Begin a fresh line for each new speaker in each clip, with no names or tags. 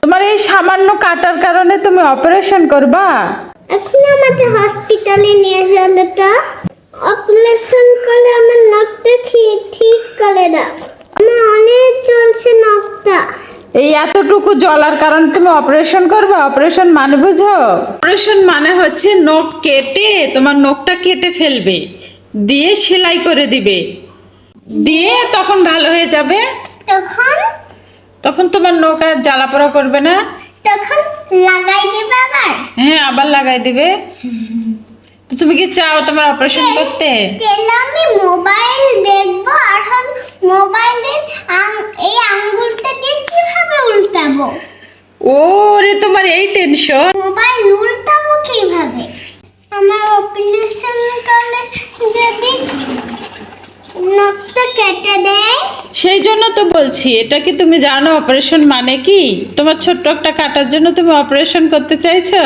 তোমার এই সামান্য কাটার কারণে তুমি অপারেশন করবা?
এখন আমাকে হসপিটালে নিয়ে চলো তো। অপারেশন করে আমার নখটা ঠিক করে দাও। আমার অনেক চলছে নখটা।
এই এতটুকু জ্বলার কারণে তুমি অপারেশন করবে? অপারেশন মানে বুঝো? অপারেশন মানে হচ্ছে নখ কেটে তোমার নখটা কেটে ফেলবে, দিয়ে সেলাই করে দিবে, দিয়ে তখন ভালো হয়ে যাবে।
তখন
তখন তোমার নখ আর জ্বালা পোড়া করবে না।
তখন লাগাই দিবে আবার।
হ্যাঁ, আবার লাগাই দিবে। তো তুমি কি চাও তোমার অপারেশন করতে?
তাহলে আমি মোবাইল দেখবো আর মোবাইলের এই আঙ্গুলটা দিয়ে কিভাবে উল্টাবো?
ওরে তোমার এই টেনশন।
মোবাইল উল্টাবো কিভাবে? আমার অপারেশন করলে যদি নখটা কেটে দেয়।
সেই জন্য তো বলছি, এটা কি তুমি জানো অপারেশন মানে কি? তোমার ছোট্ট একটা কাটার জন্য তুমি অপারেশন করতে চাইছো?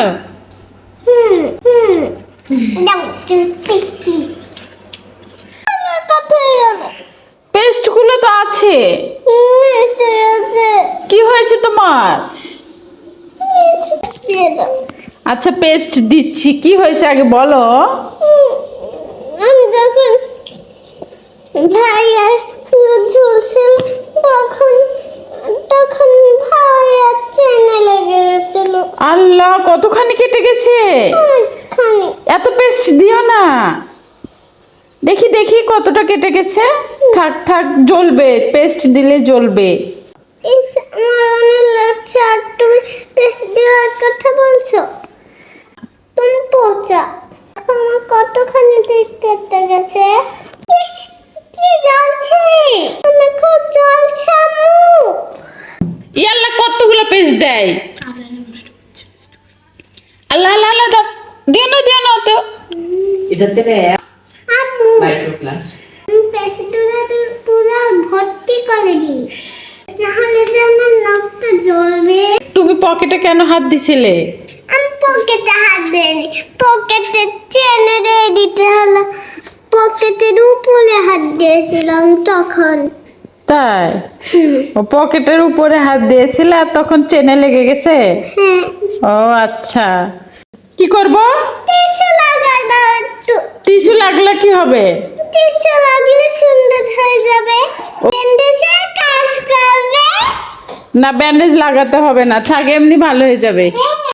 দাও পেস্টি। আমার কোথায় গেল?
পেস্ট গুলো তো আছে। কি হয়েছে তোমার? আচ্ছা, পেস্ট দিচ্ছি। কি হয়েছে আগে বলো।
আমি যখন ভাইয়া ঝুলছিল তখন ভাইয়া চেনে লেগে গেছিল।
আল্লাহ, কতখানি কেটে গেছে।
অনেকখানি।
এত পেস্ট দিও না। দেখি দেখি কতটা কেটে গেছে। থাক থাক, জ্বলবে, পেস্ট দিলে জ্বলবে।
ইস, আমার অনেক লাগছে। আর তুমি পেস্ট দেওয়ার কথা বলছো? তুমি পচা। আমার কতখানি দিক কেটে গেছে। ইস, কি জ্বলছে। আমার খুব জ্বলছে আম্মু।
ইয়াল্লা, কতগুলো পেস্ট দেয়। আল্লাহ আল্লাহ আল্লাহ, দাও। দিও না তো।
এটাতে
আম্মু
মাইক্রোপ্লাস
পেস্টটা পুরো ভর্তি করে দিই, নাহলে যে আমার নখটা জ্বলবে।
তুমি পকেটে কেন হাত দিছিলে?
আমি পকেটে হাত দেয়নি, পকেটে চেনে দিয়ে দিতে হলো। পকেটের উপরে হাত দিয়েছিলাম তখন।
তাই? ও পকেটের উপরে হাত দিয়েছিলে আর তখন চেনে লেগে গেছে?
হ্যাঁ।
ও আচ্ছা। কি করব?
টিস্যু লাগাই দাও একটু।
টিস্যু লাগলে কি হবে?
টিস্যু লাগলে সুন্দর হয়ে যাবে। ব্যান্ডেজের কাজ করলে
না, ব্যান্ডেজ লাগাতে হবে না, থাক, এমনি ভালো হয়ে যাবে।